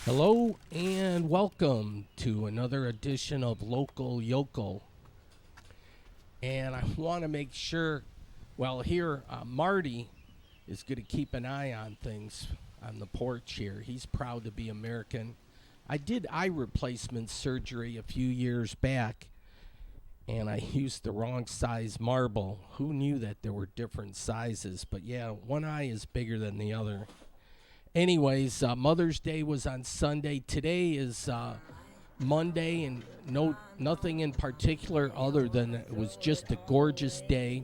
Hello and welcome to another edition of Local Yokel. And I want to make sure, here, Marty is going to keep an eye on things on the porch here. He's proud to be American. I did eye replacement surgery a few years back, and I used the wrong size marble. Who knew that there were different sizes? But yeah, one eye is bigger than the other. Anyways, Mother's Day was on Sunday. Today is Monday, and nothing in particular other than it was just a gorgeous day,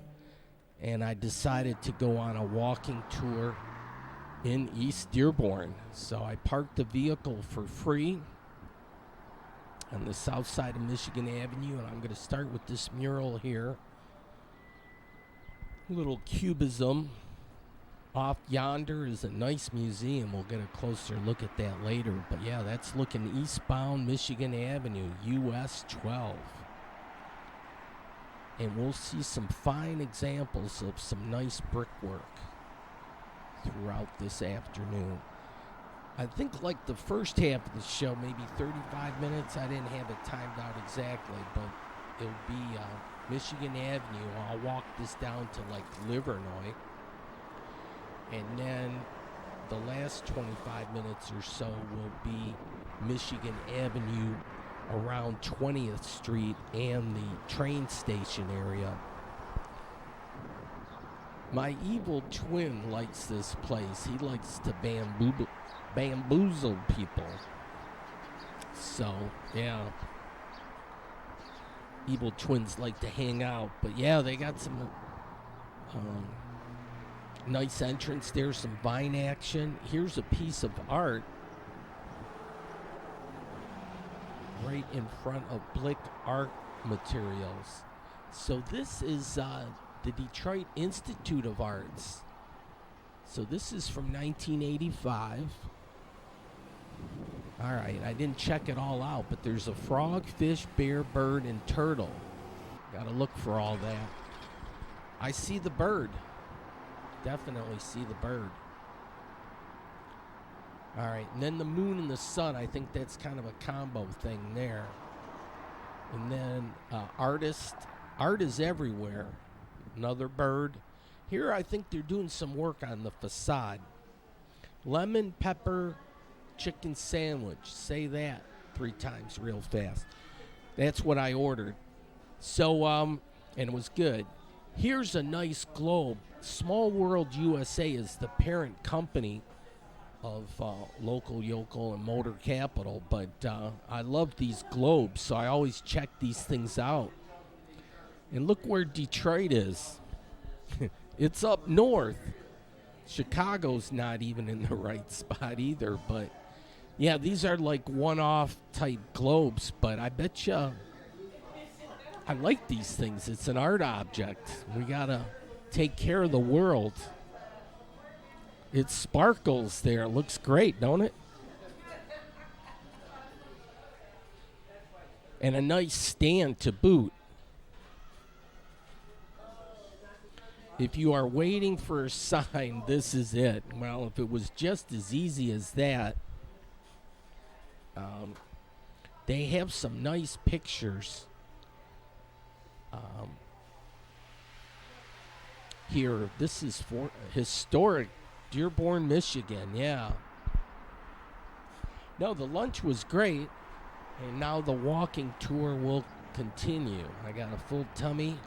and I decided to go on a walking tour in East Dearborn. So I parked the vehicle for free on the south side of Michigan Avenue, and I'm going to start with this mural here. Little cubism. Off yonder is a nice museum. We'll get a closer look at that later. But yeah, that's looking eastbound Michigan Avenue, US 12. And we'll see some fine examples of some nice brickwork throughout this afternoon. I think like the first half of the show, maybe 35 minutes. I didn't have it timed out exactly, but it'll be Michigan Avenue. I'll walk this down to like Livernois. And then the last 25 minutes or so will be Michigan Avenue around 20th Street and the train station area. My evil twin likes this place. He likes to bamboozle people. So, yeah. Evil twins like to hang out. But yeah, they got some nice entrance there, some vine action. Here's a piece of art right in front of Blick Art Materials. So this is the Detroit Institute of Arts. So this is from 1985. All right, I didn't check it all out, but there's a frog, fish, bear, bird, and turtle. Got to look for all that. I see the bird. Definitely see the bird. All right, and then the moon and the sun. I think that's kind of a combo thing there. And then art is everywhere. Another bird. Here I think they're doing some work on the facade. Lemon pepper chicken sandwich. Say that 3 times real fast. That's what I ordered. So, and it was good. Here's a nice globe. Small World USA is the parent company of Local Yokel and Motor Capital, but I love these globes, so I always check these things out. And look where Detroit is. It's up north. Chicago's not even in the right spot either, but yeah, these are like one-off type globes, but I bet you I like these things. It's an art object. We gotta take care of the world. It sparkles there. It looks great, don't it? And a nice stand to boot. If you are waiting for a sign, this is it. Well, if it was just as easy as that, they have some nice pictures. Here, this is for historic Dearborn, Michigan. Yeah. No, the lunch was great, and now the walking tour will continue. I got a full tummy,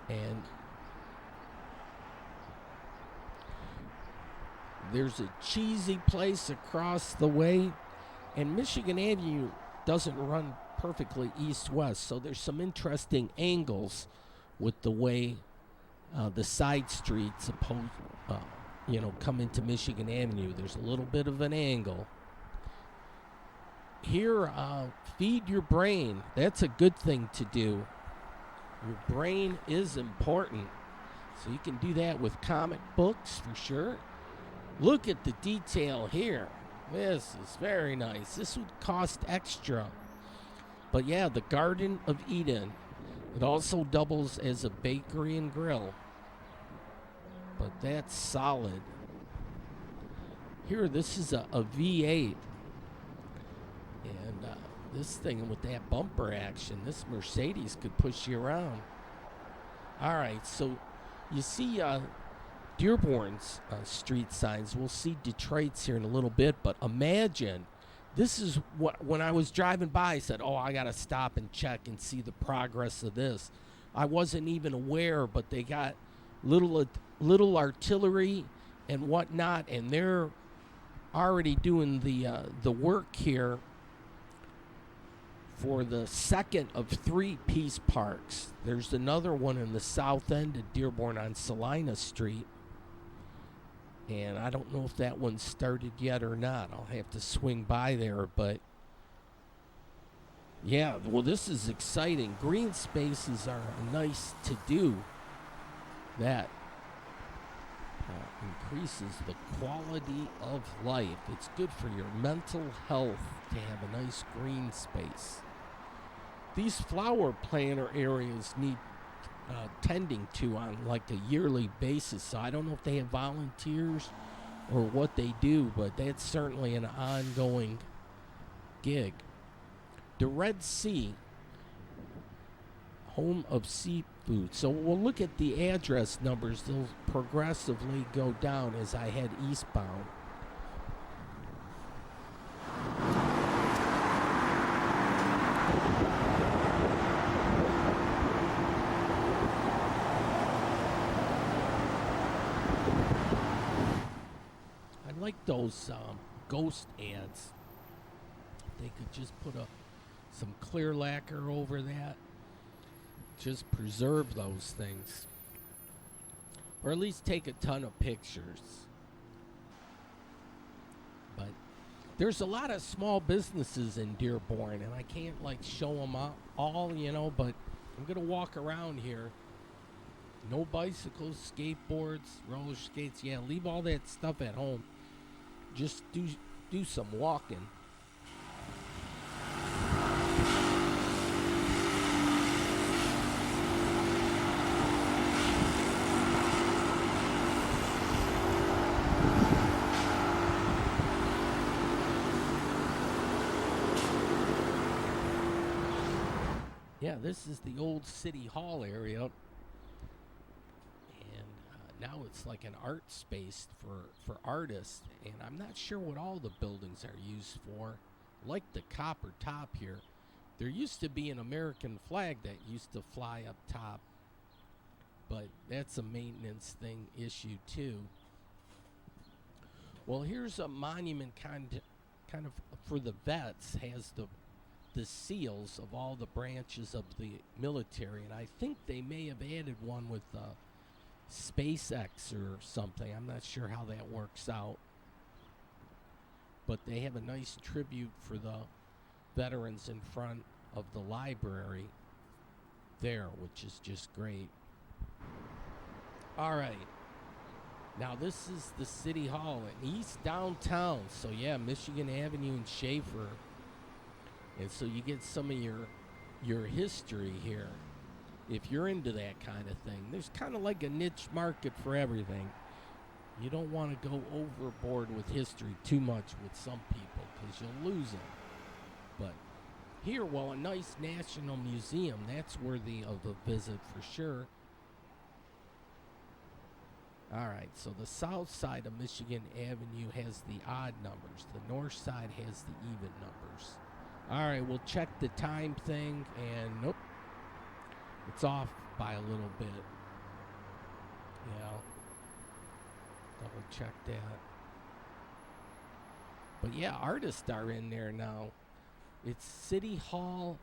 and there's a cheesy place across the way, and Michigan Avenue doesn't run perfectly east-west, so there's some interesting angles with the way the side streets come into Michigan Avenue. There's a little bit of an angle. Here, feed your brain. That's a good thing to do. Your brain is important. So you can do that with comic books for sure. Look at the detail here. This is very nice. This would cost extra. But yeah, the Garden of Eden. It also doubles as a bakery and grill. But that's solid. Here, this is a V8. And this thing with that bumper action, this Mercedes could push you around. All right, so you see Dearborn's street signs. We'll see Detroit's here in a little bit, but imagine this is what when I was driving by, I said, "Oh, I got to stop and check and see the progress of this." I wasn't even aware, but they got little artillery and whatnot, and they're already doing the work here for the second of 3 Peace Parks. There's another one in the south end of Dearborn on Salina Street. And I don't know if that one's started yet or not. I'll have to swing by there. But yeah, well, this is exciting. Green spaces are nice to do. That increases the quality of life. It's good for your mental health to have a nice green space. These flower planter areas need tending to on like a yearly basis. So I don't know if they have volunteers or what they do, but that's certainly an ongoing gig. The Red Sea, home of seafood. So we'll look at the address numbers. They'll progressively go down as I head eastbound. I like those ghost ads. They could just put some clear lacquer over that. Just preserve those things. Or at least take a ton of pictures. But there's a lot of small businesses in Dearborn, and I can't like show them all, but I'm going to walk around here. No bicycles, skateboards, roller skates. Yeah, leave all that stuff at home. Just do some walking. Yeah, this is the old City Hall area. And now it's like an art space for artists. And I'm not sure what all the buildings are used for. Like the copper top here. There used to be an American flag that used to fly up top. But that's a maintenance issue too. Well, here's a monument kind of for the vets. Has the seals of all the branches of the military, and I think they may have added one with SpaceX or something. I'm not sure how that works out, but they have a nice tribute for the veterans in front of the library there, which is just great. All right, now this is the City Hall in East Downtown. So yeah, Michigan Avenue and Schaefer. And so you get some of your history here. If you're into that kind of thing, there's kind of like a niche market for everything. You don't want to go overboard with history too much with some people because you'll lose them. But here, well, a nice national museum, that's worthy of a visit for sure. All right, so the south side of Michigan Avenue has the odd numbers. The north side has the even numbers. All right, we'll check the time thing, and nope, it's off by a little bit. Yeah, double check that. But yeah, artists are in there now. It's City Hall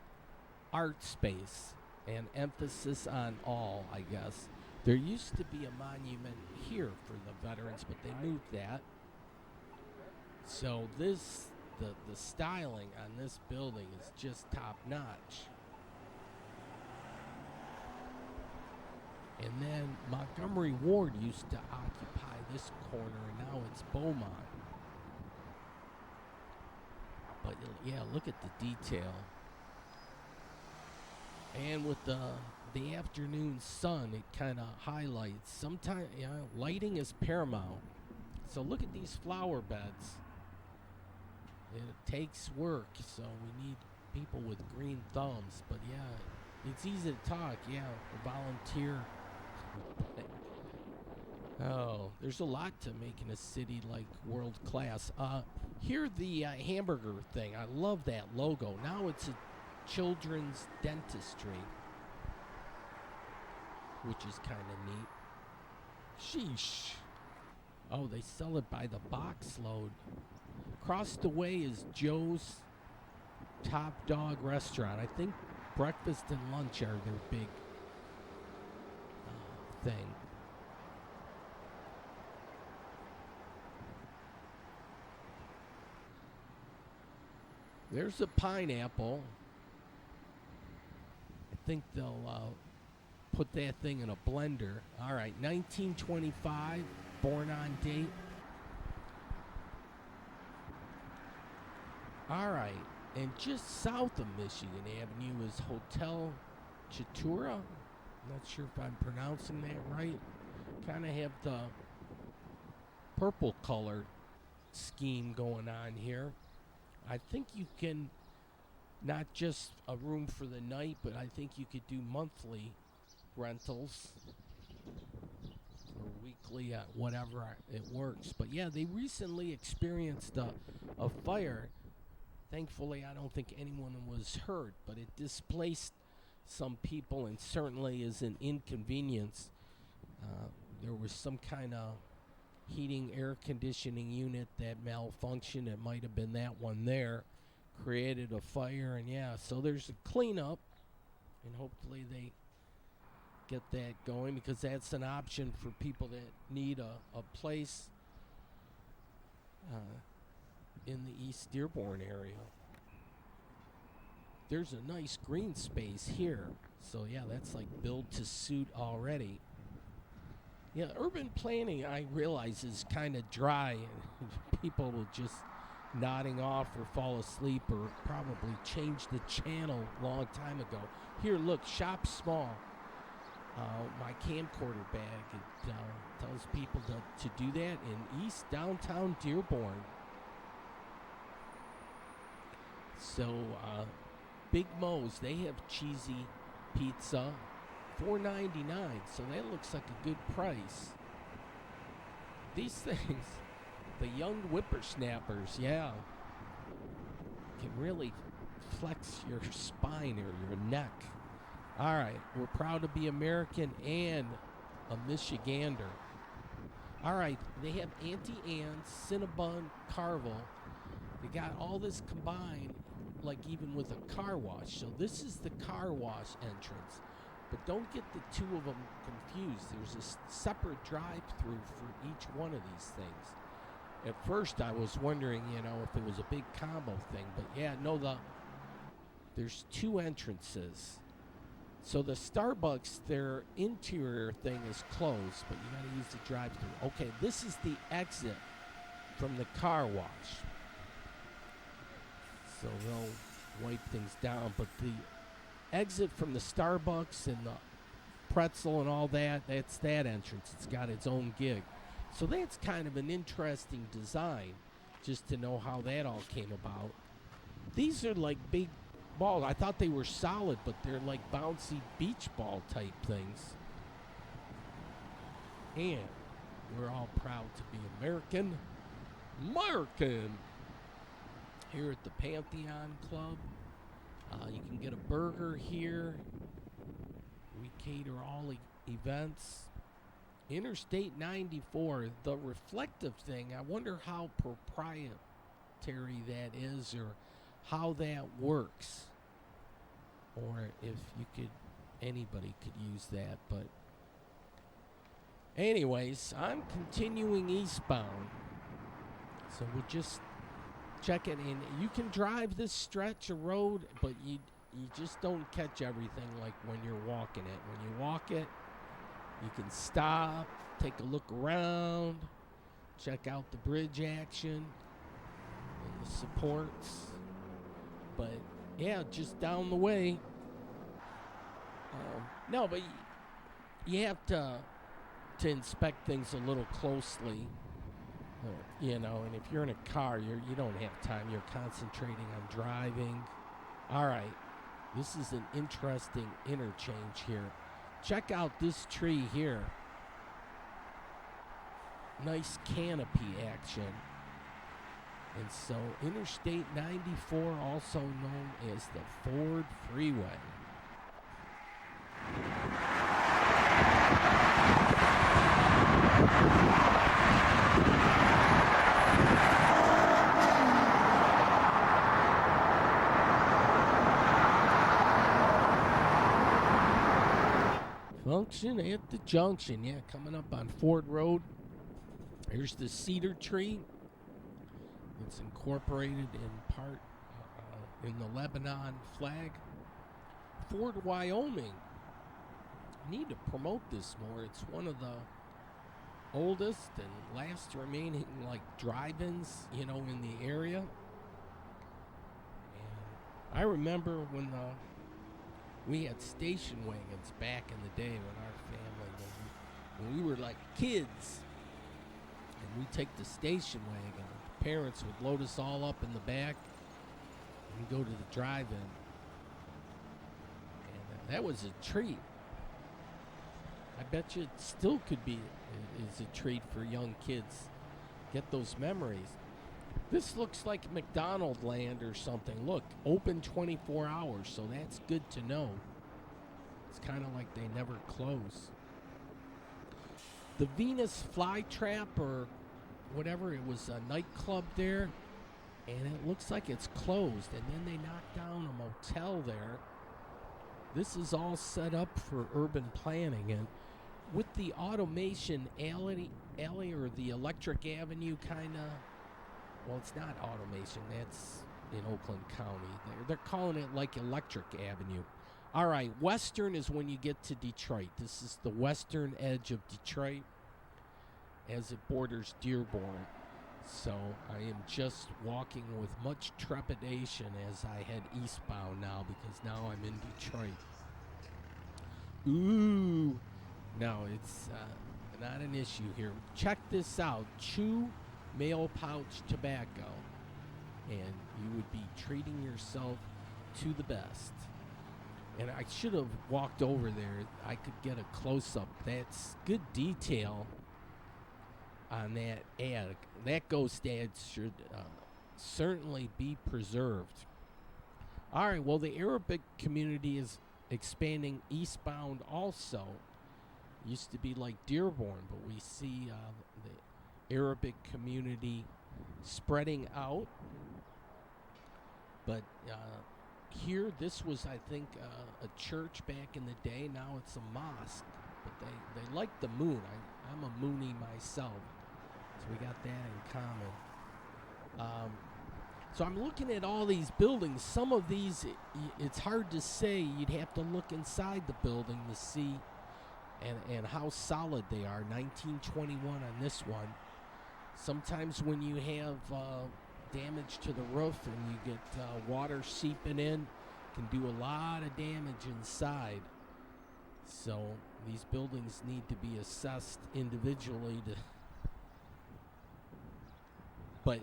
art space, and emphasis on all, I guess. There used to be a monument here for the veterans, but they moved that. So this... The styling on this building is just top notch. And then Montgomery Ward used to occupy this corner, and now it's Beaumont. But yeah, look at the detail. And with the afternoon sun, it kind of highlights. Sometimes, lighting is paramount. So look at these flower beds. It takes work, so we need people with green thumbs. But yeah, it's easy to talk. Yeah, volunteer. Oh, there's a lot to making a city like world class. Here the hamburger thing. I love that logo. Now it's a children's dentistry, which is kind of neat. Sheesh. Oh, they sell it by the box load. Across the way is Joe's Top Dog Restaurant. I think breakfast and lunch are their big thing. There's a pineapple. I think they'll put that thing in a blender. All right, 1925, born on date. All right, and just south of Michigan Avenue is Hotel Chatura. I'm not sure if I'm pronouncing that right. Kind of have the purple color scheme going on here. I think you can not just a room for the night, but I think you could do monthly rentals or weekly, whatever it works. But yeah, they recently experienced a fire. Thankfully, I don't think anyone was hurt, but it displaced some people and certainly is an inconvenience. There was some kind of heating air conditioning unit that malfunctioned. It might have been that one there. Created a fire, and yeah, so there's a cleanup, and hopefully they get that going because that's an option for people that need a place in the East Dearborn area. There's a nice green space here, so yeah, that's like build to suit already. Yeah, urban planning, I realize, is kind of dry, and people will just nodding off or fall asleep or probably change the channel a long time ago. Here, look, shop small. My camcorder bag, it tells people to do that in East Downtown Dearborn. So, Big Mo's, they have cheesy pizza. $4.99, so that looks like a good price. These things, the young whippersnappers, yeah, can really flex your spine or your neck. All right, we're proud to be American and a Michigander. All right, they have Auntie Anne's, Cinnabon, Carvel. They got all this combined, like even with a car wash. So this is the car wash entrance. But don't get the two of them confused. There's a separate drive-through for each one of these things. At first, I was wondering, if it was a big combo thing. But yeah, no, there's two entrances. So the Starbucks, their interior thing is closed, but you got to use the drive-through. Okay, this is the exit from the car wash. So they'll wipe things down, but the exit from the Starbucks and the pretzel and all that, that's that entrance. It's got its own gig. So that's kind of an interesting design, just to know how that all came about. These are like big balls. I thought they were solid, but they're like bouncy beach ball type things. And we're all proud to be American. Here at the Pantheon Club. You can get a burger here. We cater all events. Interstate 94, the reflective thing, I wonder how proprietary that is or how that works. Or if anybody could use that. But anyways, I'm continuing eastbound. So we'll just check it in. You can drive this stretch of road, but you just don't catch everything like when you're walking it. When you walk it, you can stop, take a look around, check out the bridge action and the supports. But yeah, just down the way. No, but you have to inspect things a little closely. And if you're in a car, you don't have time. You're concentrating on driving. All right, this is an interesting interchange here. Check out this tree here. Nice canopy action. And so Interstate 94, also known as the Ford Freeway. Function at the junction, yeah, coming up on Ford Road. Here's the cedar tree. It's incorporated in part in the Lebanon flag. Ford, Wyoming. Need to promote this more. It's one of the oldest and last remaining drive-ins, in the area. And I remember when we had station wagons back in the day when our family, when we were like kids, and we'd take the station wagon. Parents would load us all up in the back and go to the drive-in. And that was a treat. I bet you it still could be is a treat for young kids. Get those memories. This looks like McDonald land or something. Look, open 24 hours, so that's good to know. It's kind of like they never close. The Venus Flytrap or whatever, it was a nightclub there, and it looks like it's closed, and then they knocked down a motel there. This is all set up for urban planning, and with the automation alley or the Electric Avenue kind of, well, it's not automation, that's in Oakland County. They're calling it like Electric Avenue. All right, western is when you get to Detroit. This is the western edge of Detroit as it borders Dearborn. So I am just walking with much trepidation as I head eastbound now, because now I'm in Detroit. Ooh, no, it's not an issue here. Check this out. Chew mail pouch tobacco, and you would be treating yourself to the best. And I should have walked over there. I could get a close-up. That's good detail on that ad. That ghost ad should certainly be preserved. All right, well, the Arabic community is expanding eastbound also. Used to be like Dearborn, but we see the Arabic community spreading out. But here, this was, I think, a church back in the day. Now it's a mosque. But they like the moon. I'm a Moonie myself. So we got that in common. So I'm looking at all these buildings. Some of these, it's hard to say. You'd have to look inside the building to see and how solid they are. 1921 on this one. Sometimes when you have damage to the roof and you get water seeping in, can do a lot of damage inside. So these buildings need to be assessed individually to. But,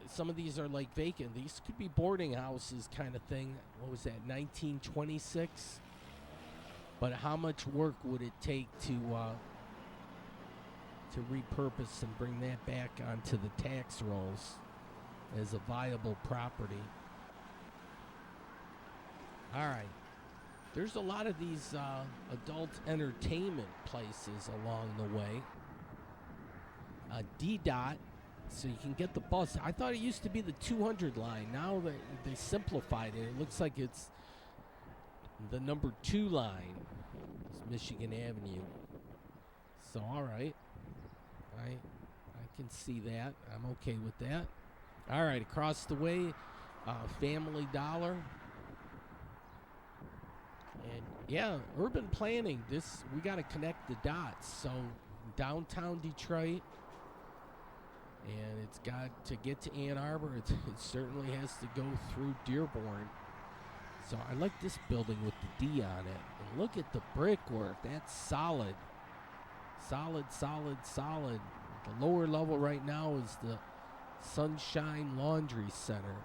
some of these are like vacant. These could be boarding houses kind of thing. What was that, 1926? But how much work would it take to repurpose and bring that back onto the tax rolls as a viable property? All right. There's a lot of these adult entertainment places along the way. D-Dot. So you can get the bus. I thought it used to be the 200 line. Now they simplified it. It looks like it's the number 2 line. It's Michigan Avenue. So, all right. I can see that. I'm okay with that. All right, across the way, Family Dollar. And, yeah, urban planning. We got to connect the dots. So, downtown Detroit. And it's got to get to Ann Arbor. It certainly has to go through Dearborn. So I like this building with the D on it. And look at the brickwork. That's solid. Solid, solid, solid. The lower level right now is the Sunshine Laundry Center.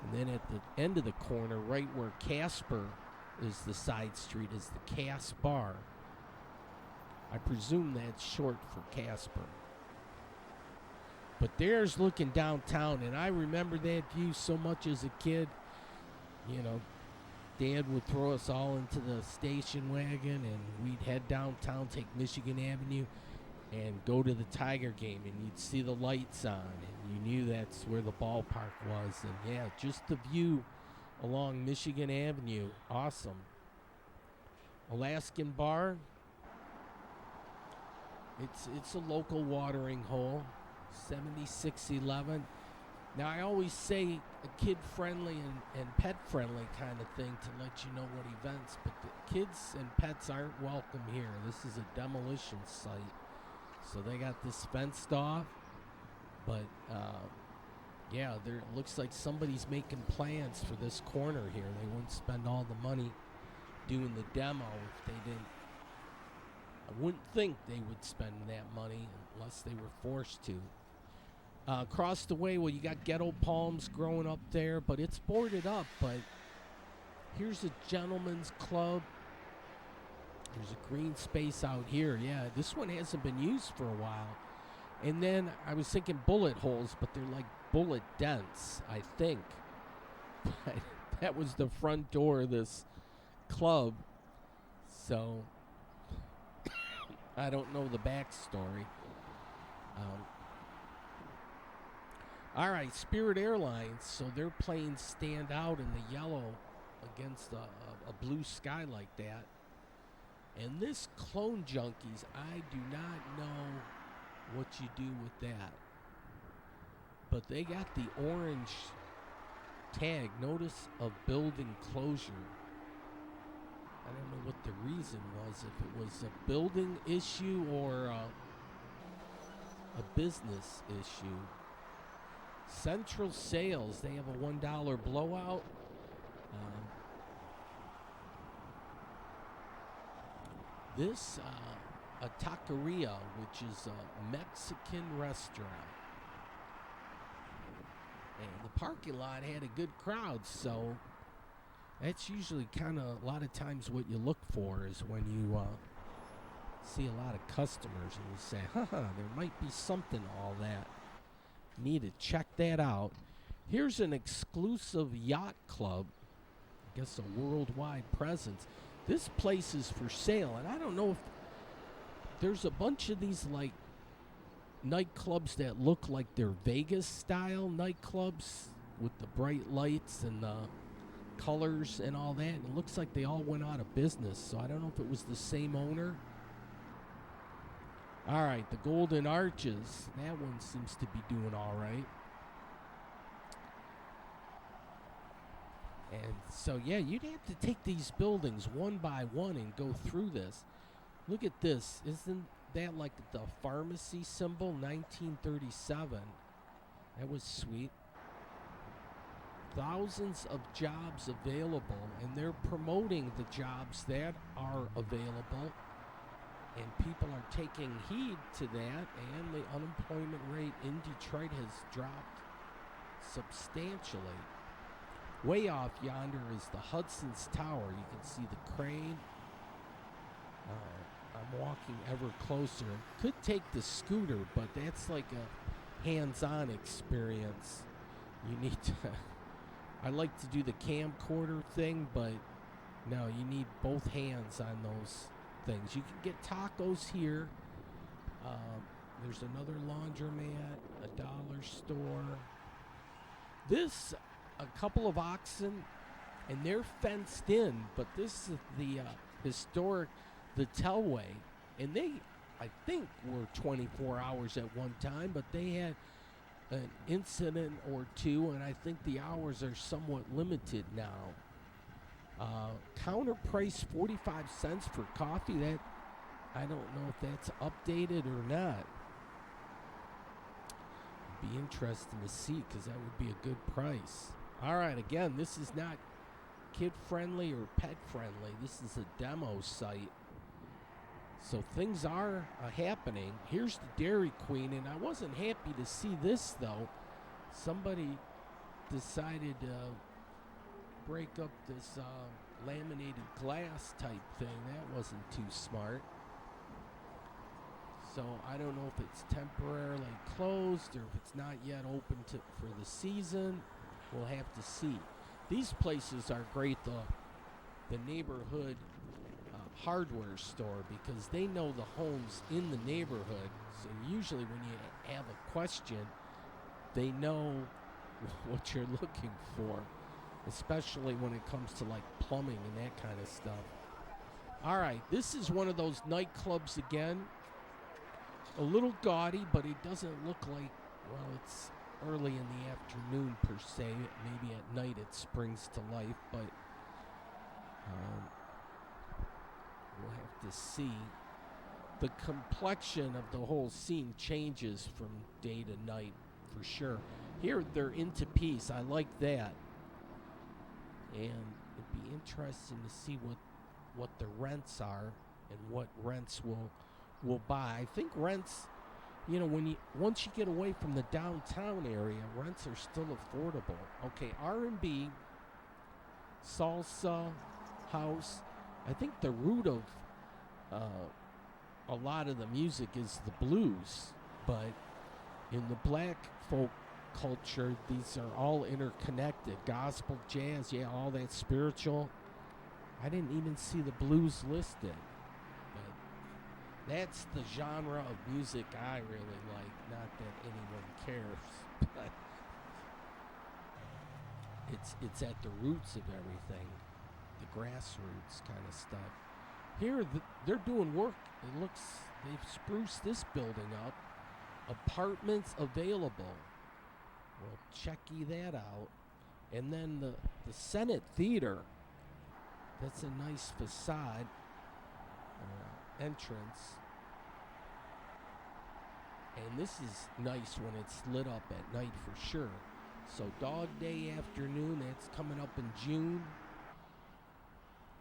And then at the end of the corner, right where Casper is the side street, is the Cass Bar. I presume that's short for Casper. But there's looking downtown, and I remember that view so much as a kid. You know, Dad would throw us all into the station wagon, and we'd head downtown, take Michigan Avenue, and go to the Tiger game, and you'd see the lights on, and you knew that's where the ballpark was. And yeah, just the view along Michigan Avenue, awesome. Alaskan Bar, it's a local watering hole, 7611. Now, I always say a kid-friendly and pet-friendly kind of thing to let you know what events, but the kids and pets aren't welcome here. This is a demolition site. So they got this fenced off, but yeah, it looks like somebody's making plans for this corner here. They wouldn't spend all the money doing the demo if they didn't. I wouldn't think they would spend that money unless they were forced to. Across the way, well, you got ghetto palms growing up there, but it's boarded up. But here's a gentleman's club. There's a green space out here. Yeah, this one hasn't been used for a while. And then I was thinking bullet holes, but they're like bullet dents, I think. But that was the front door of this club. So I don't know the backstory. All right, Spirit Airlines. So their planes stand out in the yellow against a blue sky like that. And this Clone Junkies, I do not know what you do with that. But they got the orange tag, notice of building closure. I don't know what the reason was, if it was a building issue or a business issue. Central Sales, they have a $1 blowout. This, a taqueria, which is a Mexican restaurant. And the parking lot had a good crowd, so that's usually kind of a lot of times what you look for is when you see a lot of customers and you say, there might be something to all that. Need to check that out. Here's an exclusive yacht club. I guess a worldwide presence. This place is for sale, and I don't know if there's a bunch of these like nightclubs that look like they're Vegas style nightclubs with the bright lights and the colors and all that. And it looks like they all went out of business, so I don't know if it was the same owner. All right, the Golden Arches. That one seems to be doing all right. And so, yeah, you'd have to take these buildings one by one and go through this. Look at this. Isn't that like the pharmacy symbol, 1937? That was sweet. Thousands of jobs available, and they're promoting the jobs that are available. And people are taking heed to that, and the unemployment rate in Detroit has dropped substantially. Way off yonder is the Hudson's Tower. You can see the crane. I'm walking ever closer. Could take the scooter, but that's like a hands-on experience. You need to... I like to do the camcorder thing, but no, you need both hands on those things. You can get tacos here. There's another laundromat, a dollar store. This, a couple of oxen, and they're fenced in, but this is the historic, the Telway, and they, I think, were 24 hours at one time, but they had an incident or two, and I think the hours are somewhat limited now. Counter price 45 cents for coffee. That, I don't know if that's updated or not. Be interesting to see, because that would be a good price. All right, again, this is not kid friendly or pet friendly. This is a demo site. So things are happening. Here's the Dairy Queen, and I wasn't happy to see this, though. Somebody decided to break up this laminated glass type thing. That wasn't too smart. So I don't know if it's temporarily closed or if it's not yet open for the season. We'll have to see. These places are great, the neighborhood hardware store, because they know the homes in the neighborhood. So usually when you have a question, they know what you're looking for, especially when it comes to like plumbing and that kind of stuff. All right, this is one of those nightclubs again. A little gaudy, but it doesn't look like, well, it's early in the afternoon per se. Maybe at night it springs to life, but we'll have to see. The complexion of the whole scene changes from day to night for sure. Here they're into peace. I like that. And it'd be interesting to see what the rents are and what rents will buy. I think rents, once you get away from the downtown area, rents are still affordable. Okay, R&B, salsa, house. I think the root of a lot of the music is the blues, but in the black folk culture, these are all interconnected. Gospel, jazz, yeah, all that spiritual. I didn't even see the blues listed. But that's the genre of music I really like. Not that anyone cares, but it's at the roots of everything, the grassroots kind of stuff. Here, they're doing work. It looks, they've spruced this building up. Apartments available. Well, checky that out. And then the Senate Theater. That's a nice facade entrance. And this is nice when it's lit up at night for sure. So Dog Day afternoon, that's coming up in June.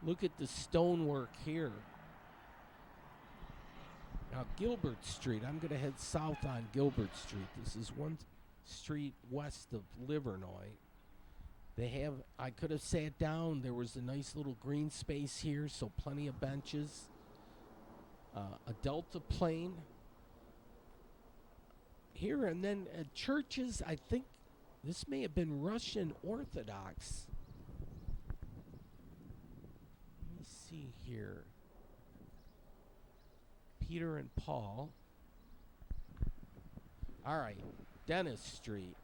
Look at the stonework here. Now Gilbert Street, I'm going to head south on Gilbert Street. This is one street west of Livernois. I could have sat down. There was a nice little green space here, so plenty of benches. A Delta plane here, and then churches. I think this may have been Russian Orthodox. Let me see here. Peter and Paul. All right, Dennis Street.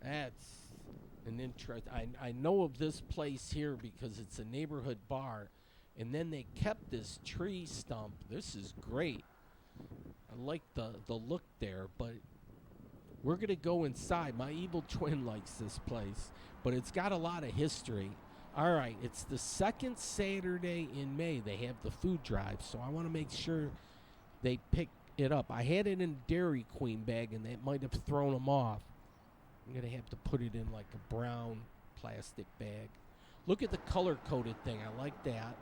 That's an interest. I know of this place here because it's a neighborhood bar, and then they kept this tree stump. This is great. I like the look there, but we're gonna go inside. My evil twin likes this place, but it's got a lot of history. All right, it's the second Saturday in May. They have the food drive, so I want to make sure they pick it up. I had it in a Dairy Queen bag, and that might have thrown them off. I'm going to have to put it in like a brown plastic bag. Look at the color-coded thing. I like that.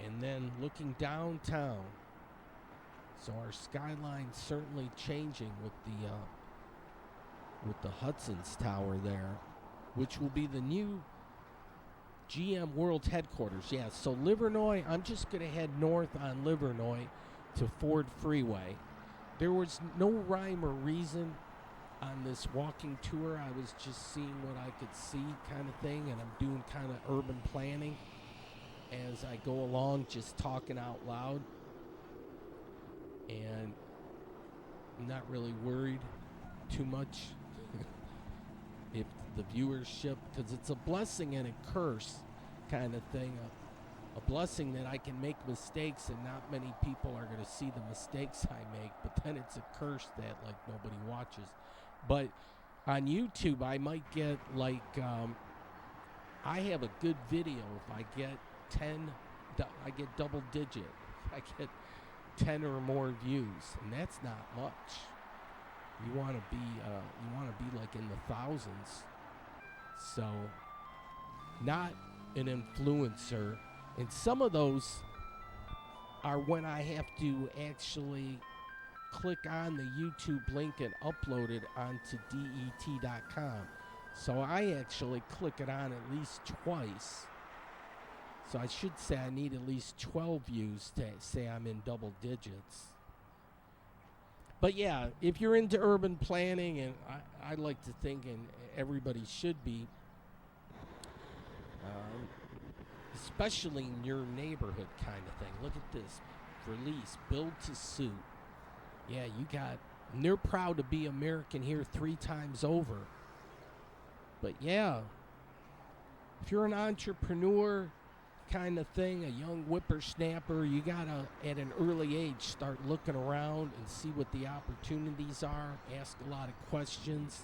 And then looking downtown. So our skyline's certainly changing with the Hudson's Tower there, which will be the new GM World Headquarters. Yeah, so Livernois, I'm just going to head north on Livernois to Ford Freeway. There was no rhyme or reason on this walking tour. I was just seeing what I could see kind of thing, and I'm doing kind of urban planning as I go along, just talking out loud. And I'm not really worried too much if the viewership, because it's a blessing and a curse kind of thing. A blessing that I can make mistakes and not many people are going to see the mistakes I make, but then it's a curse that like nobody watches. But on YouTube, I might get like, I have a good video if I get 10, I get double digit. I get 10 or more views, and that's not much. You want to be like in the thousands. So, not an influencer. And some of those are when I have to actually click on the YouTube link and upload it onto det.com. So I actually click it on at least twice. So I should say I need at least 12 views to say I'm in double digits. But yeah, if you're into urban planning, and I like to think, and everybody should be, especially in your neighborhood kind of thing. Look at this. Release, build to suit. Yeah, you got, and they're proud to be American here 3 times over. But yeah, if you're an entrepreneur kind of thing, a young whippersnapper, you gotta, at an early age, start looking around and see what the opportunities are, ask a lot of questions,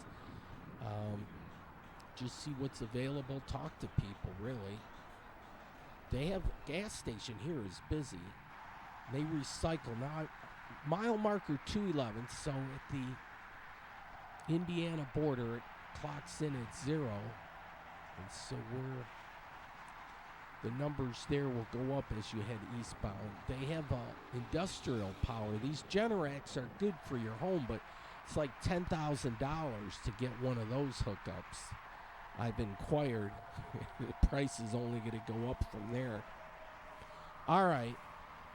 just see what's available, talk to people, really. They have a gas station here is busy. They recycle. Now, mile marker 211, so at the Indiana border, it clocks in at 0. And so the numbers there will go up as you head eastbound. They have industrial power. These Generacs are good for your home, but it's like $10,000 to get one of those hookups. I've inquired. The price is only going to go up from there. All right.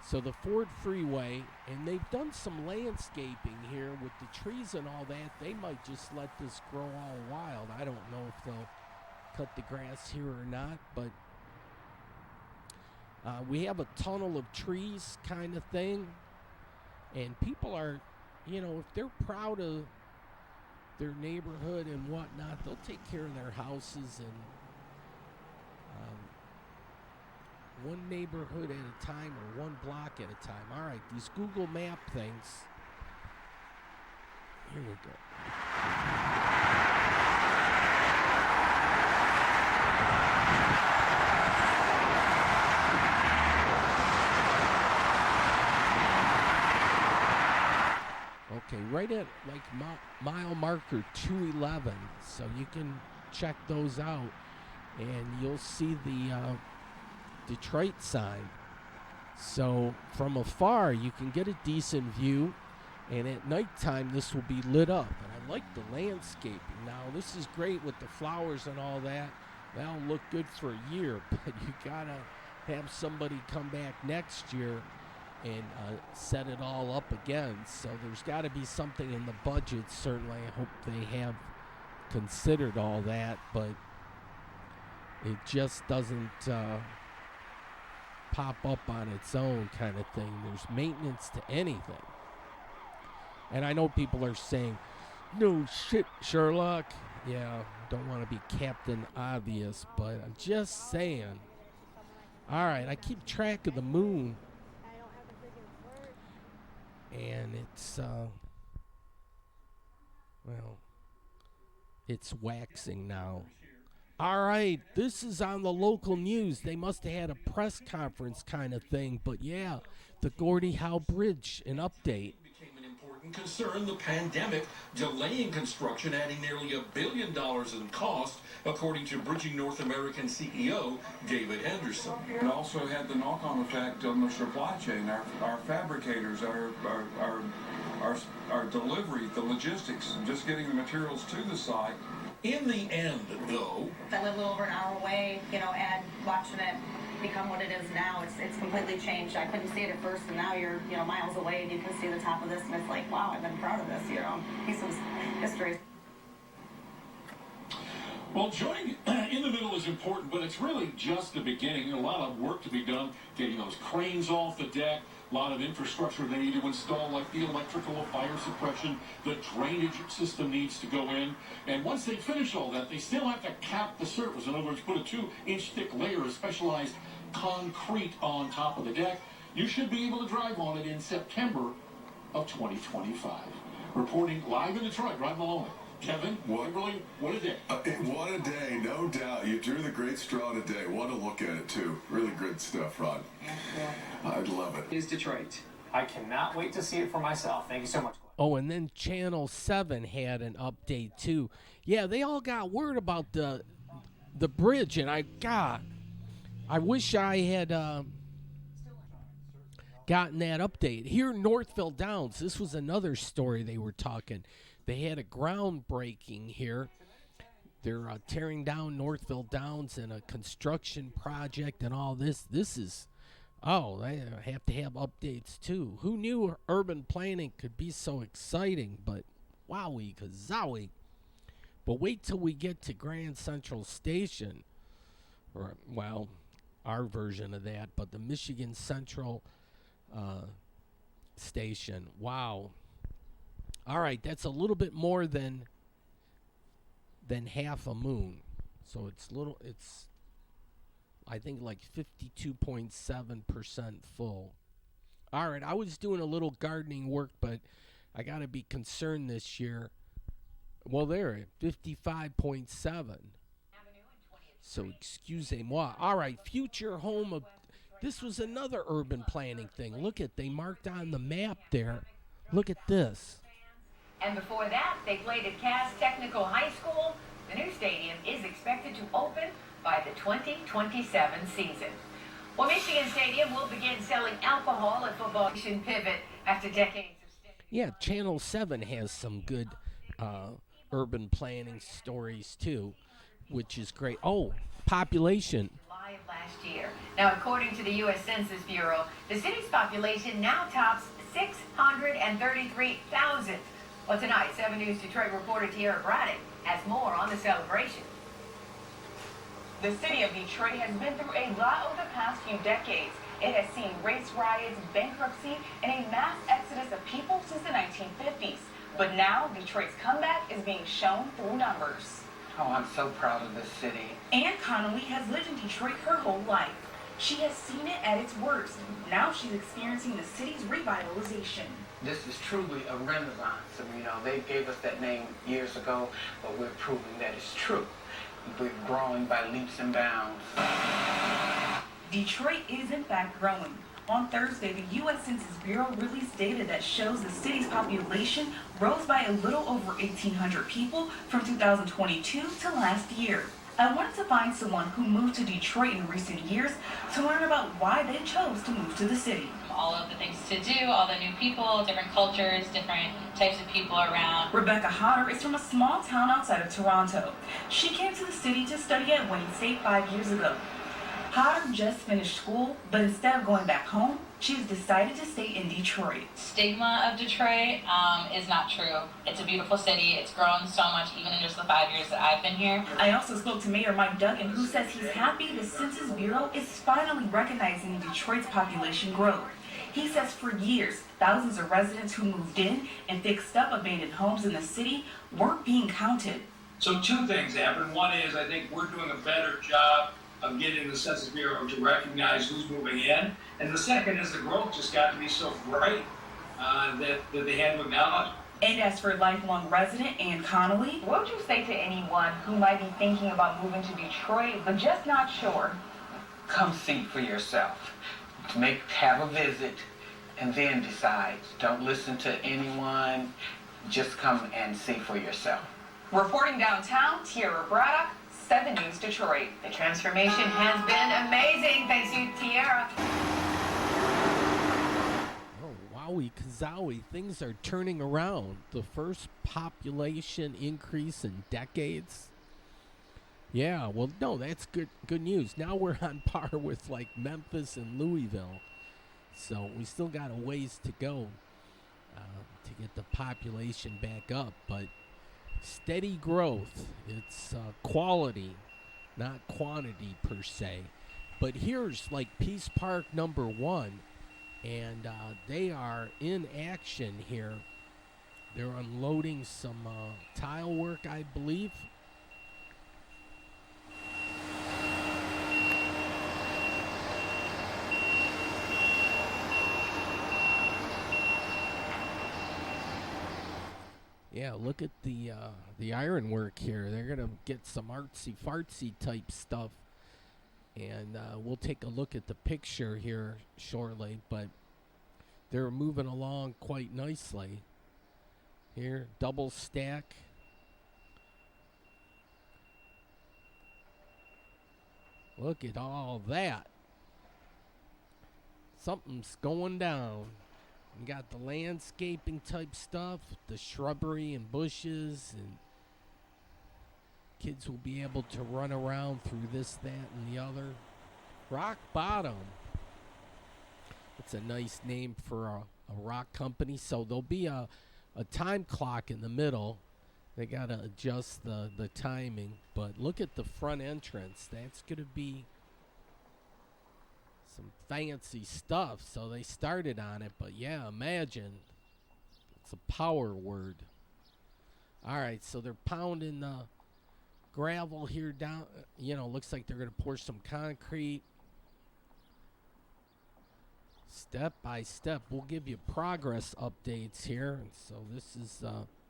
So the Ford Freeway, and they've done some landscaping here with the trees and all that. They might just let this grow all wild. I don't know if they'll cut the grass here or not, but we have a tunnel of trees kind of thing. And people are, if they're proud of their neighborhood and whatnot, they'll take care of their houses and one neighborhood at a time or one block at a time. All right, these Google Map things. Here we go. Okay, right at like mile marker 211, so you can check those out, and you'll see the Detroit sign. So from afar, you can get a decent view, and at nighttime, this will be lit up. And I like the landscaping. Now, this is great with the flowers and all that. That'll look good for a year, but you gotta have somebody come back next year and set it all up again. So there's got to be something in the budget. Certainly, I hope they have considered all that, but it just doesn't pop up on its own kind of thing. There's maintenance to anything. And I know people are saying, no shit, Sherlock. Yeah, don't want to be Captain Obvious, but I'm just saying. All right, I keep track of the moon. And it's, it's waxing now. All right, this is on the local news. They must have had a press conference kind of thing. But yeah, the Gordie Howe Bridge, an update. Became an important concern. The pandemic delaying construction, adding nearly $1 billion in cost, according to Bridging North American CEO David Henderson. It also had the knock-on effect on the supply chain. Our fabricators, our delivery, the logistics, just getting the materials to the site. In the end, though, I live a little over an hour away, and watching it become what it is now, it's completely changed. I couldn't see it at first, and now you're, miles away, and you can see the top of this, and it's like, wow, I've been proud of this, piece of history. Well, joining in the middle is important, but it's really just the beginning. A lot of work to be done, getting those cranes off the deck, a lot of infrastructure they need to install, like the electrical fire suppression, the drainage system needs to go in. And once they finish all that, they still have to cap the surface. In other words, put a 2-inch thick layer of specialized concrete on top of the deck. You should be able to drive on it in September of 2025. Reporting live in Detroit, right along it. Kevin, Kimberly, what a day. What a day, no doubt. You drew the great straw today. What a look at it, too. Really good stuff, Ron. Yeah. I'd love it. Is Detroit. I cannot wait to see it for myself. Thank you so much. Oh, and then Channel 7 had an update, too. Yeah, they all got word about the bridge, and I wish I had gotten that update. Here in Northville Downs, this was another story they were talking. They had a groundbreaking here. They're tearing down Northville Downs and a construction project and all this. This is, they have to have updates too. Who knew urban planning could be so exciting? But wowie kazowie. But wait till we get to Grand Central Station. Or, well, our version of that, but the Michigan Central Station. Wow. All right, that's a little bit more than half a moon. So it's I think like 52.7% full. All right, I was doing a little gardening work, but I got to be concerned this year. Well, there, 55.7. So excusez-moi. All right, future home of... This was another urban planning thing. Look at, they marked on the map there. Look at this. And before that, they played at Cass Technical High School. The new stadium is expected to open by the 2027 season. Well, Michigan Stadium will begin selling alcohol at football pivot after decades of steady... Yeah, Channel 7 has some good urban planning stories too, which is great. Oh, population. July of last year. Now, according to the U.S. Census Bureau, the city's population now tops 633,000. Well, tonight, 7 News Detroit reporter Tierra Braddock has more on the celebration. The city of Detroit has been through a lot over the past few decades. It has seen race riots, bankruptcy, and a mass exodus of people since the 1950s. But now, Detroit's comeback is being shown through numbers. Oh, I'm so proud of this city. Ann Connolly has lived in Detroit her whole life. She has seen it at its worst. Now she's experiencing the city's revitalization. This is truly a renaissance. And, they gave us that name years ago, but we're proving that it's true. We're growing by leaps and bounds. Detroit is in fact growing. On Thursday, the U.S. Census Bureau released data that shows the city's population rose by a little over 1,800 people from 2022 to last year. I wanted to find someone who moved to Detroit in recent years to learn about why they chose to move to the city. All of the things to do, all the new people, different cultures, different types of people around. Rebecca Hodder is from a small town outside of Toronto. She came to the city to study at Wayne State 5 years ago. Hodder just finished school, but instead of going back home, she's decided to stay in Detroit. Stigma of Detroit is not true. It's a beautiful city. It's grown so much even in just the 5 years that I've been here. I also spoke to Mayor Mike Duggan, who says he's happy the Census Bureau is finally recognizing Detroit's population growth. He says for years, thousands of residents who moved in and fixed up abandoned homes in the city weren't being counted. So 2 things happen. One is I think we're doing a better job of getting the Census Bureau to recognize who's moving in. And the second is the growth just got to be so bright that they had to acknowledge. And as for lifelong resident Ann Connolly, What would you say to anyone who might be thinking about moving to Detroit but just not sure? Come see for yourself. Have a visit, and then decide. Don't listen to anyone. Just come and see for yourself. Reporting downtown, Tierra Braddock, 7 News Detroit. The transformation has been amazing. Thanks to Tierra. Oh, wowie kazowie. Things are turning around. The first population increase in decades. Yeah, well, no, that's good news. Now we're on par with like Memphis and Louisville. So we still got a ways to go to get the population back up. But steady growth. It's quality, not quantity per se. But here's like Peace Park number 1. And they are in action here. They're unloading some tile work, I believe. Yeah, look at the ironwork here. They're gonna get some artsy fartsy type stuff, and we'll take a look at the picture here shortly. But they're moving along quite nicely. Here, double stack. Look at all that. Something's going down. You got the landscaping type stuff, the shrubbery and bushes, and kids will be able to run around through this, that, and the other. Rock Bottom. It's a nice name for a rock company. So there'll be a time clock in the middle. They got to adjust the timing. But look at the front entrance. That's going to be some fancy stuff. So they started on it. But yeah, imagine. It's a power word. All right, so they're pounding the gravel here down. Looks like they're going to pour some concrete. Step by step, we'll give you progress updates here. And so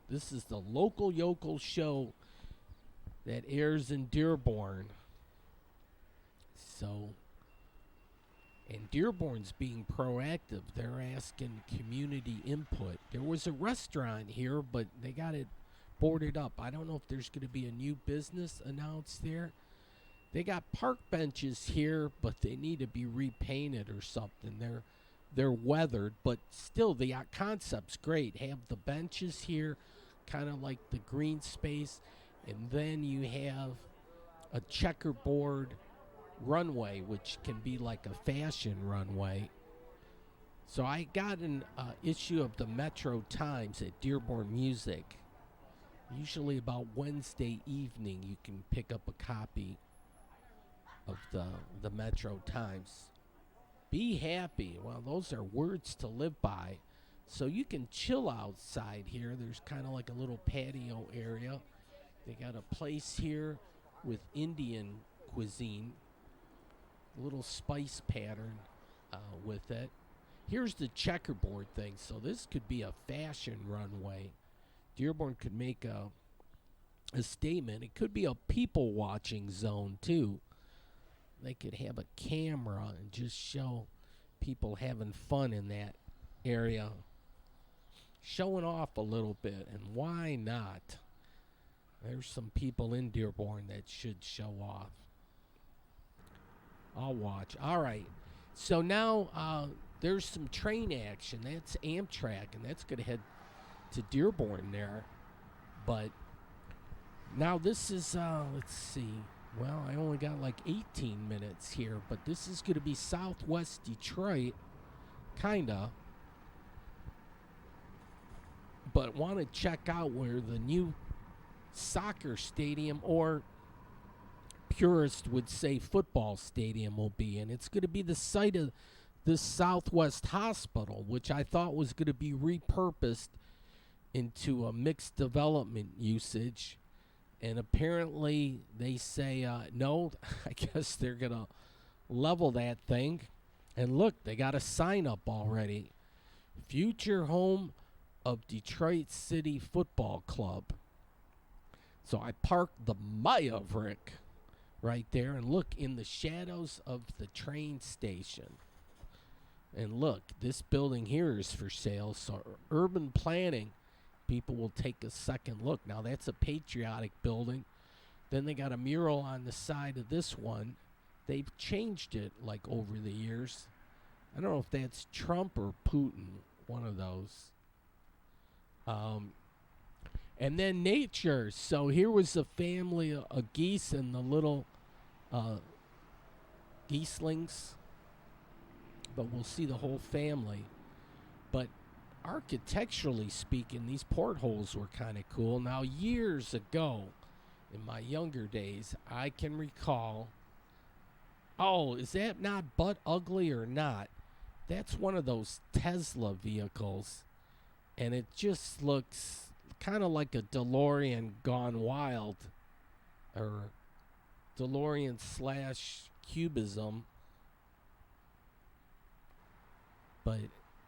this is the local yokel show that airs in Dearborn. So, and Dearborn's being proactive. They're asking community input. There was a restaurant here, but they got it boarded up. I don't know if there's going to be a new business announced there. They got park benches here, but they need to be repainted or something. They're weathered, but still the concept's great. Have the benches here, kind of like the green space, and then you have a checkerboard runway, which can be like a fashion runway. So I got an issue of the Metro Times at Dearborn Music. Usually about Wednesday evening, you can pick up a copy of the Metro Times. Be happy. Well, those are words to live by. So you can chill outside here. There's kind of like a little patio area. They got a place here with Indian cuisine. A little spice pattern with it. Here's the checkerboard thing. So this could be a fashion runway. Dearborn could make a statement. It could be a people watching zone too. They could have a camera and just show people having fun in that area. Showing off a little bit, and why not? There's some people in Dearborn that should show off. I'll watch. All right. So now there's some train action. That's Amtrak, and that's going to head to Dearborn there. But now this is, let's see. Well, I only got like 18 minutes here, but this is going to be Southwest Detroit, kinda. But want to check out where the new soccer stadium, or purists would say football stadium, will be. And it's going to be the site of this Southwest Hospital, which I thought was going to be repurposed into a mixed development usage. And apparently they say, no, I guess they're going to level that thing. And look, they got a sign up already. Future home of Detroit City Football Club. So I parked the Maverick right there, and look, in the shadows of the train station. And look, this building here is for sale. So urban planning, people will take a second look. Now that's a patriotic building. Then they got a mural on the side of this one. They've changed it like over the years. I don't know if that's Trump or Putin, one of those. And then nature. So here was a family of geese and the little geeslings. But we'll see the whole family. But architecturally speaking, these portholes were kind of cool. Now, years ago, in my younger days, I can recall, oh, is that not butt ugly or not? That's one of those Tesla vehicles. And it just looks kind of like a DeLorean gone wild. Or DeLorean / Cubism. But,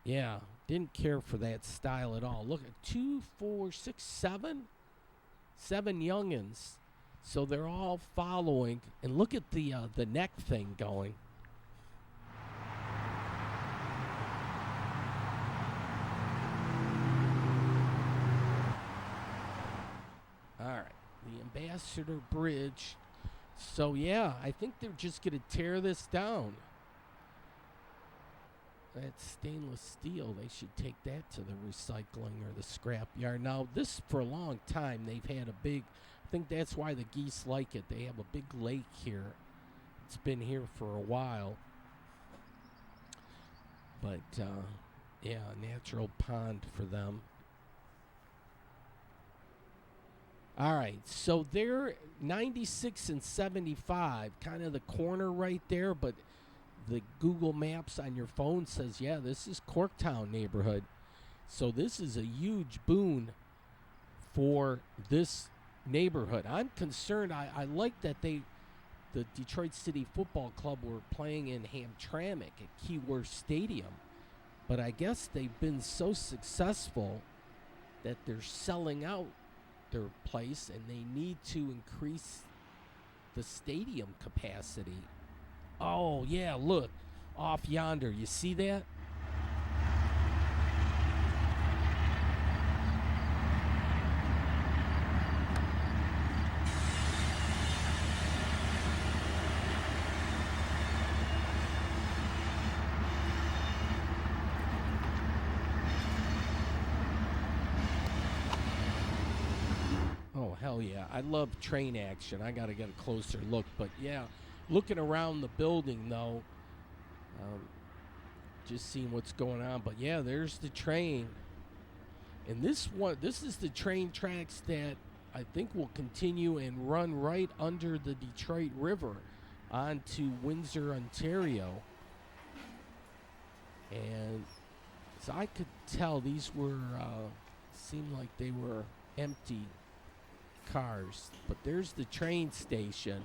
yeah, didn't care for that style at all. Look at 2, 4, 6, 7. 7 youngins. So they're all following. And look at the neck thing going. All right. The Ambassador Bridge. So, yeah, I think they're just going to tear this down. that stainless steel, they should take that to the recycling or the scrap yard. Now, this, for a long time, they've had a big, I think that's why the geese like it. They have a big lake here. It's been here for a while. But, yeah, a natural pond for them. All right, so they're 96 and 75, kind of the corner right there, but the Google Maps on your phone says, yeah, this is Corktown neighborhood. So this is a huge boon for this neighborhood. I'm concerned. I like that the Detroit City Football Club were playing in Hamtramck at Keyworth Stadium. But I guess they've been so successful that they're selling out their place and they need to increase the stadium capacity. Oh, yeah, look, off yonder. You see that? Oh, hell yeah. I love train action. I got to get a closer look. But, yeah, looking around the building, though, just seeing what's going on. But, yeah, there's the train. And this is the train tracks that I think will continue and run right under the Detroit River onto Windsor, Ontario. And so I could tell these were, seemed like they were empty cars. But there's the train station.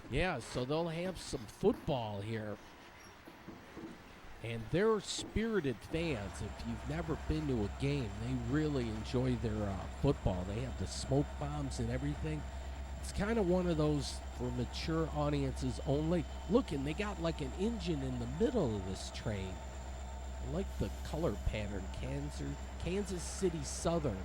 Yeah, so they'll have some football here. And they're spirited fans. If you've never been to a game, they really enjoy their football. They have the smoke bombs and everything. It's kind of one of those for mature audiences only. Look, and they got like an engine in the middle of this train. I like the color pattern. Kansas City Southern.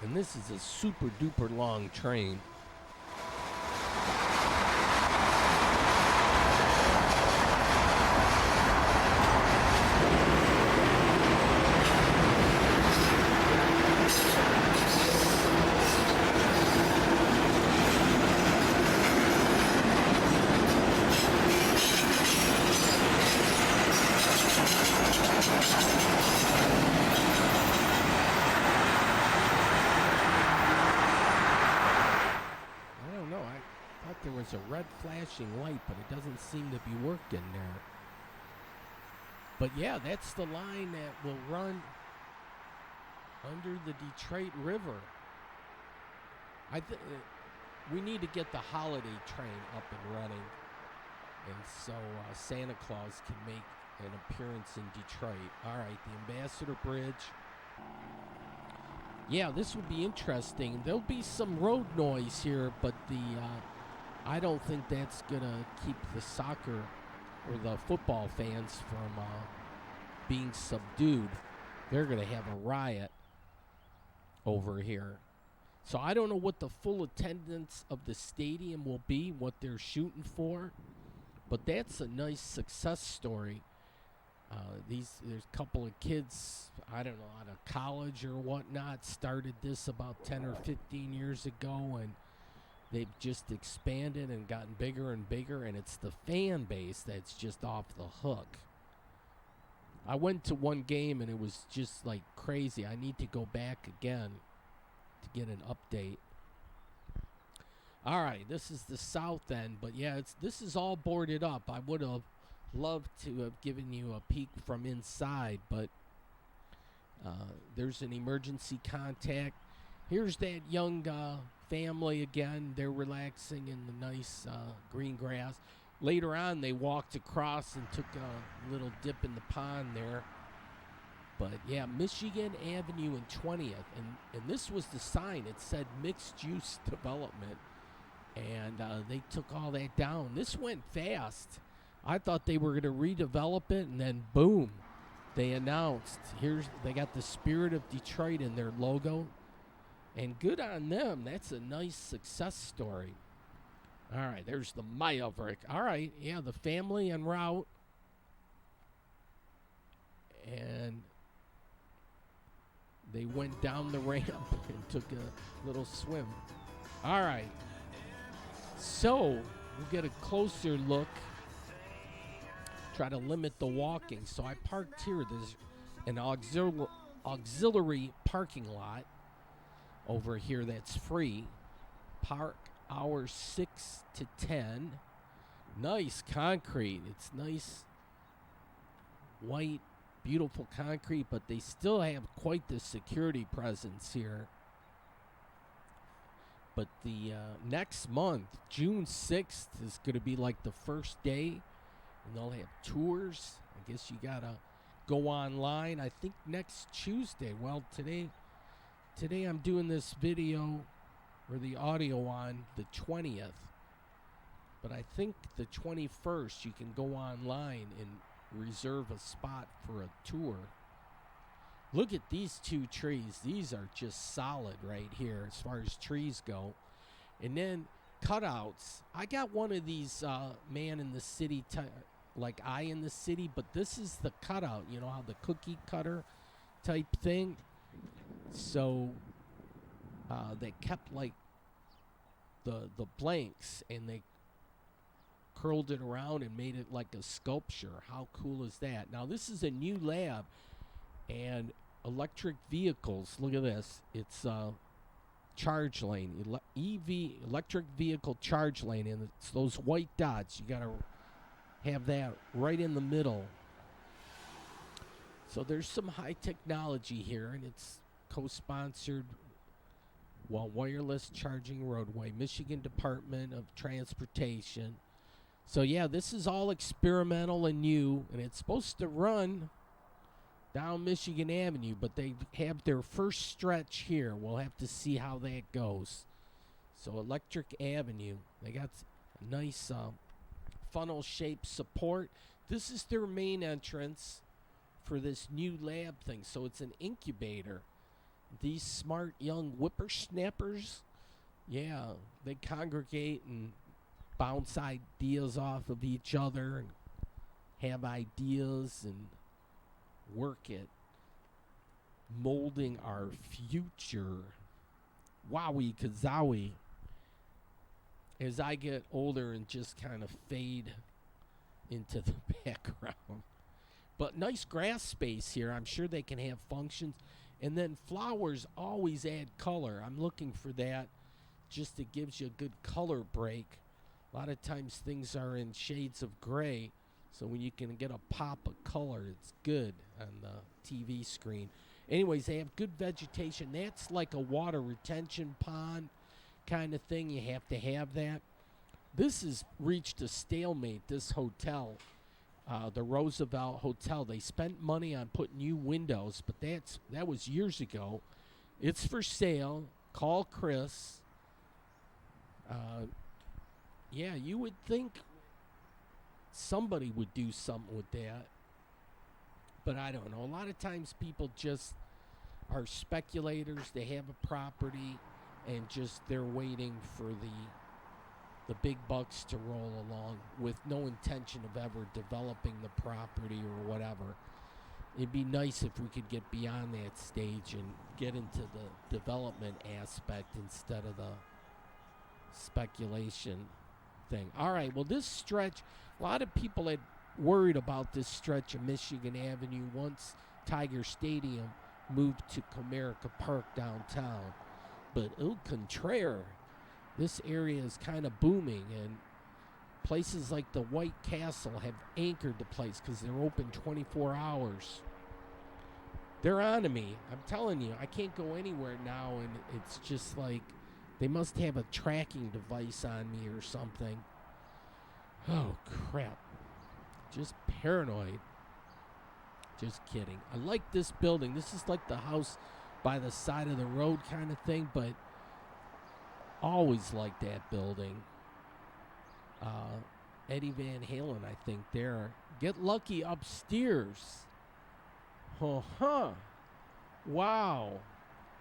And this is a super duper long train. There was a red flashing light, but it doesn't seem to be working there. But yeah, that's the line that will run under the Detroit River. We need to get the holiday train up and running, and so Santa Claus can make an appearance in Detroit. All right, the Ambassador Bridge. Yeah, this would be interesting. There'll be some road noise here, but I don't think that's going to keep the soccer or the football fans from being subdued. They're going to have a riot over here. So I don't know what the full attendance of the stadium will be, what they're shooting for, but that's a nice success story. There's a couple of kids, I don't know, out of college or whatnot, started this about 10 or 15 years ago, and they've just expanded and gotten bigger and bigger, and it's the fan base that's just off the hook. I went to one game, and it was just like crazy. I need to go back again to get an update. All right, this is the south end, but yeah, this is all boarded up. I would have loved to have given you a peek from inside, but there's an emergency contact. Here's that young family again. They're relaxing in the nice green grass. Later on, they walked across and took a little dip in the pond there. But yeah, Michigan Avenue and 20th, and this was the sign. It said mixed use development, and they took all that down. This went fast. I thought they were going to redevelop it, and then boom, they announced they got the Spirit of Detroit in their logo, and good on them. That's a nice success story. All right, there's the Maverick. All right, yeah, the family en route, and they went down the ramp and took a little swim. All right, so we'll get a closer look. Try to limit the walking. So I parked here. There's an auxiliary parking lot over here that's free. Park hours 6 to 10. Nice concrete. It's nice white, beautiful concrete, but they still have quite the security presence here. But the next month, June 6th, is going to be like the first day. And they'll have tours. I guess you got to go online. I think next Tuesday. Well, today I'm doing this video or the audio on the 20th. But I think the 21st you can go online and reserve a spot for a tour. Look at these two trees. These are just solid right here as far as trees go. And then cutouts. I got one of these man in the city like I in the city, but this is the cutout. You know how the cookie cutter type thing. So they kept like the blanks and they curled it around and made it like a sculpture. How cool is that? Now this is a new lab and electric vehicles. Look at this. It's charge lane, EV, electric vehicle charge lane, and it's those white dots. You got to have that right in the middle. So there's some high technology here, and it's co-sponsored Wireless Charging Roadway, Michigan Department of Transportation. So yeah, this is all experimental and new, and it's supposed to run down Michigan Avenue, but they have their first stretch here. We'll have to see how that goes. So Electric Avenue, they got a nice funnel-shaped support. This is their main entrance for this new lab thing. So it's an incubator. These smart young whippersnappers, yeah, they congregate and bounce ideas off of each other and have ideas and work at molding our future. Wowie kazowie. As I get older and just kind of fade into the background. But nice grass space here. I'm sure they can have functions. And then flowers always add color. I'm looking for that. Just it gives you a good color break. A lot of times things are in shades of gray. So when you can get a pop of color, it's good on the TV screen. Anyways, they have good vegetation. That's like a water retention pond kind of thing. You have to have that. This has reached a stalemate, this hotel, the Roosevelt Hotel. They spent money on putting new windows, but that was years ago. It's for sale. Call Chris. Yeah, you would think somebody would do something with that, but I don't know. A lot of times people just are speculators. They have a property and just they're waiting for the big bucks to roll along with no intention of ever developing the property or whatever. It'd be nice if we could get beyond that stage and get into the development aspect instead of the speculation thing. All right, well, this stretch, a lot of people had worried about this stretch of Michigan Avenue once Tiger Stadium moved to Comerica Park downtown. But au contraire, this area is kind of booming, and places like the White Castle have anchored the place because they're open 24 hours. They're on to me. I'm telling you, I can't go anywhere now, and it's just like they must have a tracking device on me or something. Oh, crap. Just paranoid. Just kidding. I like this building. This is like the house by the side of the road kind of thing, but always like that building. Eddie Van Halen, I think, there. Get lucky upstairs. Huh. Wow.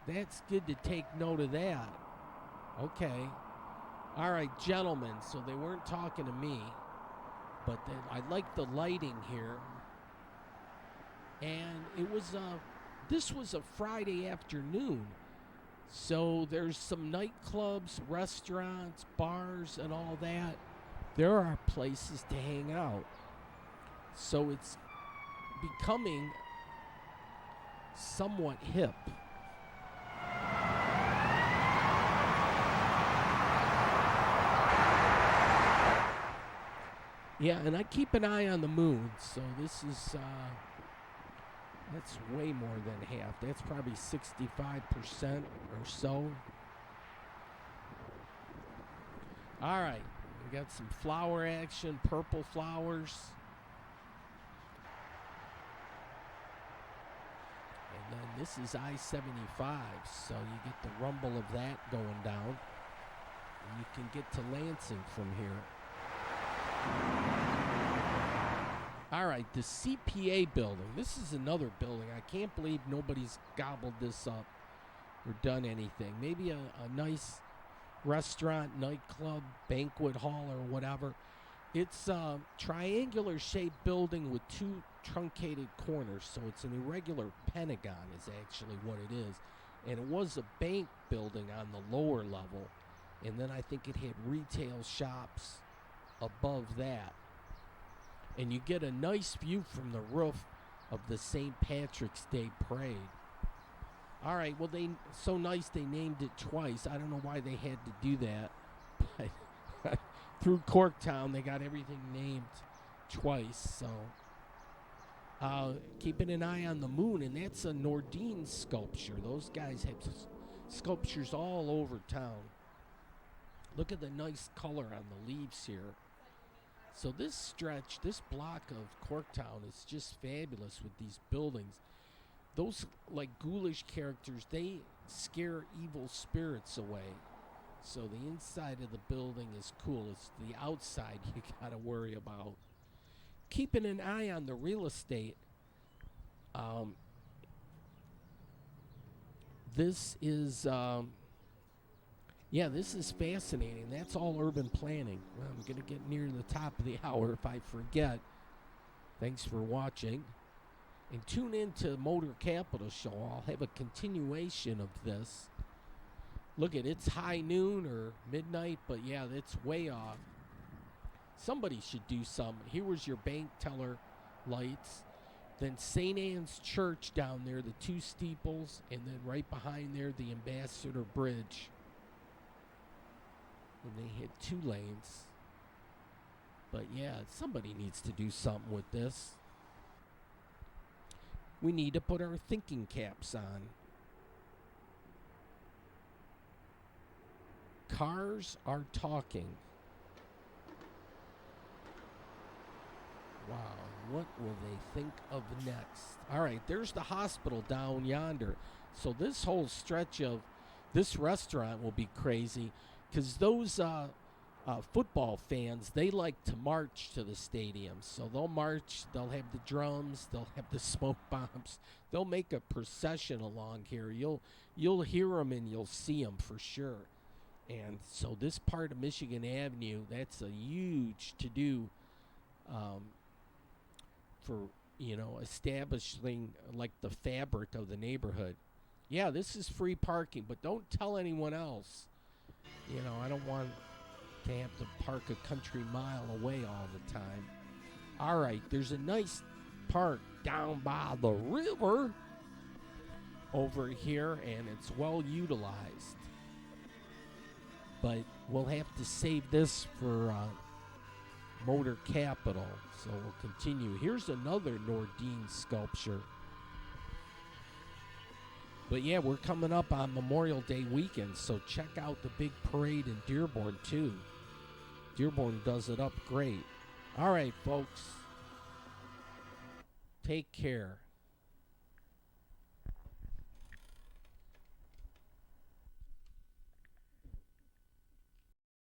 That's good to take note of that. Okay. All right, gentlemen. So they weren't talking to me, but I like the lighting here. And it was this was a Friday afternoon. So there's some nightclubs, restaurants, bars, and all that. There are places to hang out. So it's becoming somewhat hip. Yeah, and I keep an eye on the moon. So this is, that's way more than half. That's probably 65% or so. All right. We got some flower action, purple flowers. And then this is I-75, so you get the rumble of that going down. And you can get to Lansing from here. All right, the CPA building. This is another building. I can't believe nobody's gobbled this up or done anything. Maybe a nice restaurant, nightclub, banquet hall, or whatever. It's a triangular shaped building with two truncated corners, so it's an irregular pentagon is actually what it is. And it was a bank building on the lower level, and then I think it had retail shops above that. And you get a nice view from the roof of the St. Patrick's Day parade. All right, well, so nice they named it twice. I don't know why they had to do that. But through Corktown, they got everything named twice. So keeping an eye on the moon, and that's a Nordine sculpture. Those guys have sculptures all over town. Look at the nice color on the leaves here. So this stretch, this block of Corktown is just fabulous with these buildings. Those, like, ghoulish characters, they scare evil spirits away. So the inside of the building is cool. It's the outside you got to worry about. Keeping an eye on the real estate. This is, this is fascinating. That's all urban planning. Well, I'm going to get near the top of the hour if I forget. Thanks for watching. And tune in to Motor Capital Show. I'll have a continuation of this. Look at it's high noon or midnight, but yeah, it's way off. Somebody should do something. Here was your bank teller lights. Then St. Anne's Church down there, the two steeples, and then right behind there, the Ambassador Bridge. And they had 2 lanes. But yeah, somebody needs to do something with this. We need to put our thinking caps on. Cars are talking. Wow, what will they think of next? All right, there's the hospital down yonder. So this whole stretch of this restaurant will be crazy because those football fans, they like to march to the stadium. So they'll march, they'll have the drums, they'll have the smoke bombs. They'll make a procession along here. You'll hear them and you'll see them for sure. And so this part of Michigan Avenue, that's a huge to-do for, establishing like the fabric of the neighborhood. Yeah, this is free parking, but don't tell anyone else. I don't want to have to park a country mile away all the time. All right, there's a nice park down by the river over here, and it's well utilized. But we'll have to save this for Motor Capital, so we'll continue. Here's another Nordine sculpture. But yeah, we're coming up on Memorial Day weekend, so check out the big parade in Dearborn too. Dearborn does it up great. All right, folks. Take care.